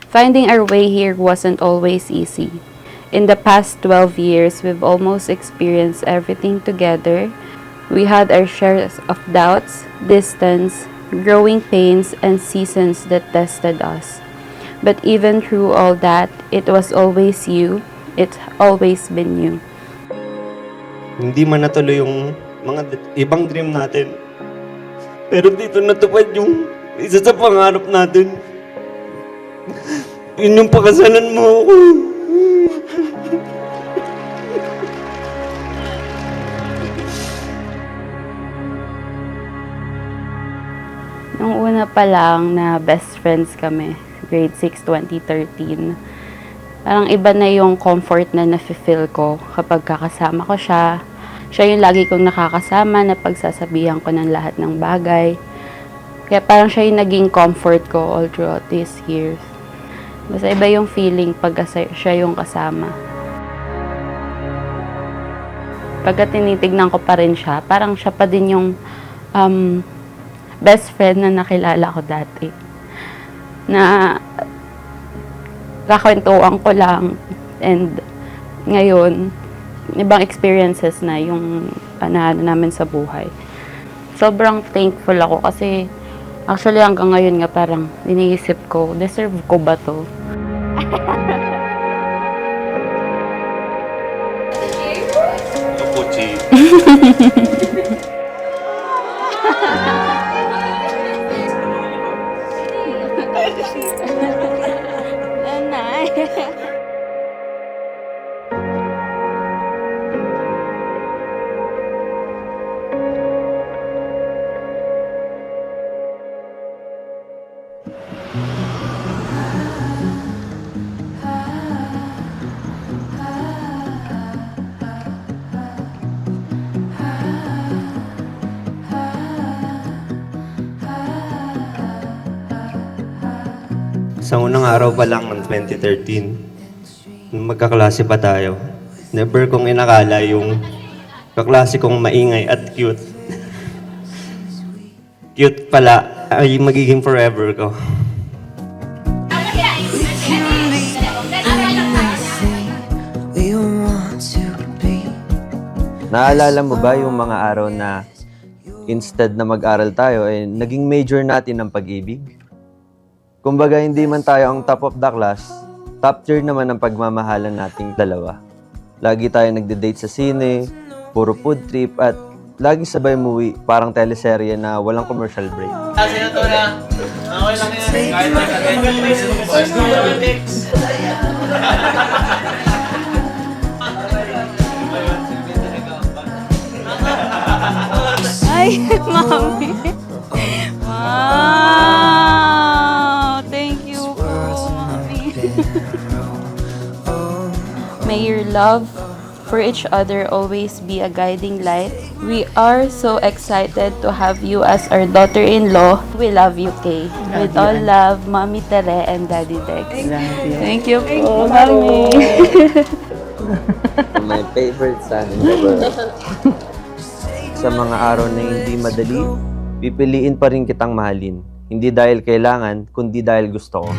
Finding our way here wasn't always easy. In the past 12 years, we've almost experienced everything together. We had our shares of doubts, distance, growing pains, and seasons that tested us. But even through all that, it was always you. It's always been you. Hindi man natuloy yung mga ibang dream natin. Pero dito natupad yung isa sa pangarap natin. Yun yung pakasalan mo ako. Nung una pa lang na best friends kami, grade 6, 2013, parang iba na yung comfort na nafe-feel ko kapag kakasama ko siya. Siya yung lagi kong nakakasama na pagsasabihan ko ng lahat ng bagay. Kaya parang siya yung naging comfort ko all throughout these years. Basta iba yung feeling pag siya yung kasama. Pagka tinitignan ko pa rin siya, parang siya pa din yung best friend na nakilala ko dati. Na kakwentuhan ko lang and ngayon, ibang experiences na yung ano namin sa buhay. Sobrang thankful ako kasi actually hanggang ngayon nga parang iniisip ko, deserve ko ba to? Puchi. Sa unang araw pa lang ng 2013, nung magkaklase pa tayo, never kong inakala yung kaklase kong maingay at cute. Cute pala ay magiging forever ko. Naalala mo ba yung mga araw na instead na mag-aral tayo, naging major natin ang pag-ibig? Kumbaga, hindi man tayo ang top of the class, top tier naman ang pagmamahalan nating dalawa. Lagi tayo nagde-date sa sine, puro food trip, at lagi sabay movie, parang teleserye na walang commercial break. Kasi na to na, okay lang yan. Kahit Ay, mami! Wow! Thank you po, mami. May your love for each other always be a guiding light. We are so excited to have you as our daughter-in-law. We love you, Kay. With all love, Mommy Tere and Daddy Dex. Thank you po, mami. My favorite son in the world. Sa mga araw na hindi madali, pipiliin pa rin kitang mahalin. Hindi dahil kailangan, kundi dahil gusto ko.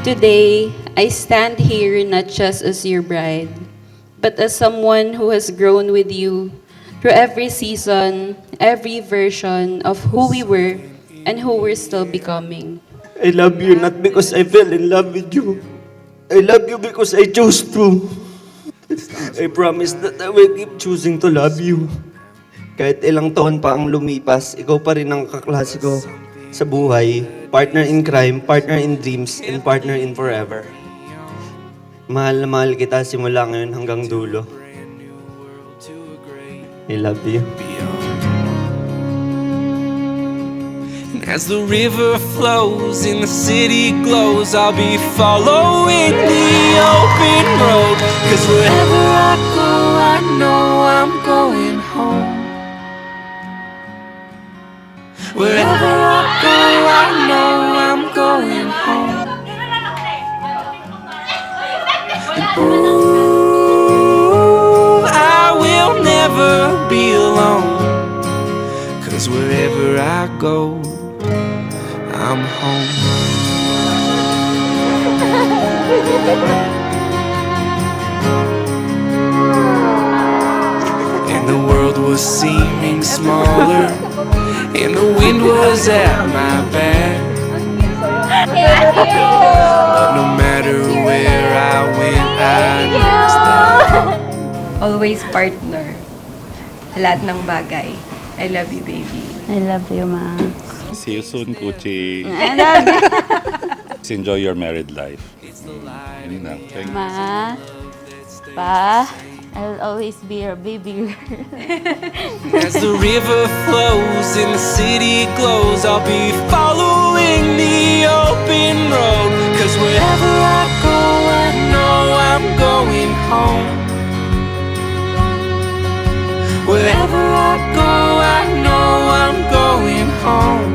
Today, I stand here not just as your bride, but as someone who has grown with you through every season, every version of who we were and who we're still becoming. I love you not because I fell in love with you. I love you because I chose to. I promise that I will keep choosing to love you. Kahit ilang taon pa ang lumipas, ikaw pa rin ang kaklase ko sa buhay. Partner in crime, partner in dreams, and partner in forever. Mahal na mahal kita simula ngayon hanggang dulo. I love you. As the river flows and the city glows, I'll be following the open road. 'Cause wherever I go, I know I'm going home. Wherever I go, I know I'm going home. And ooh, I will never be alone. I'm home. And the world was seeming smaller, and the wind was at my back. But no matter where I went, I knew that. Always partner. Sa lahat ng bagay. I love you, baby. I love you, ma. See you soon, Kuchi. I love you. Enjoy your married life. Yun na. Thank you. Ma, pa, I'll always be your baby girl. As the river flows and the city glows, I'll be following the open road. 'Cause wherever I go, I know I'm going home. Wherever I go, I know I'm going home.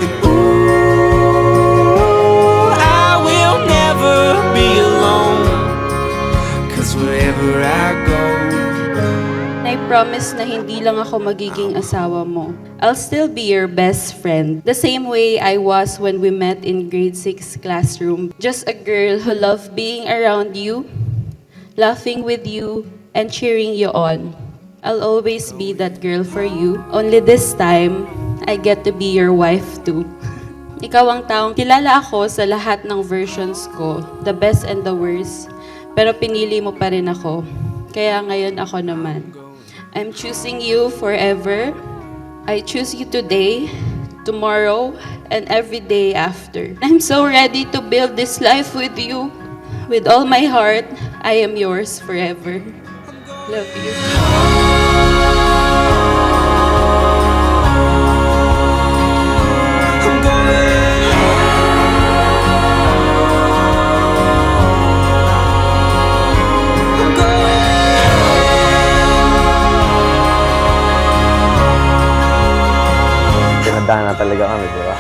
And ooh, I will never be alone. 'Cause wherever I go, I promise na hindi lang ako magiging asawa mo. I'll still be your best friend. The same way I was when we met in grade 6 classroom. Just a girl who loved being around you, laughing with you, and cheering you on. I'll always be that girl for you. Only this time, I get to be your wife too. Ikaw ang taong kilala ako sa lahat ng versions ko, the best and the worst. Pero pinili mo pa rin ako. Kaya ngayon ako naman. I'm choosing you forever. I choose you today, tomorrow, and every day after. I'm so ready to build this life with you. With all my heart, I am yours forever. Love you. I'm going. I'm going. Pinadaan na talaga kami, di ba?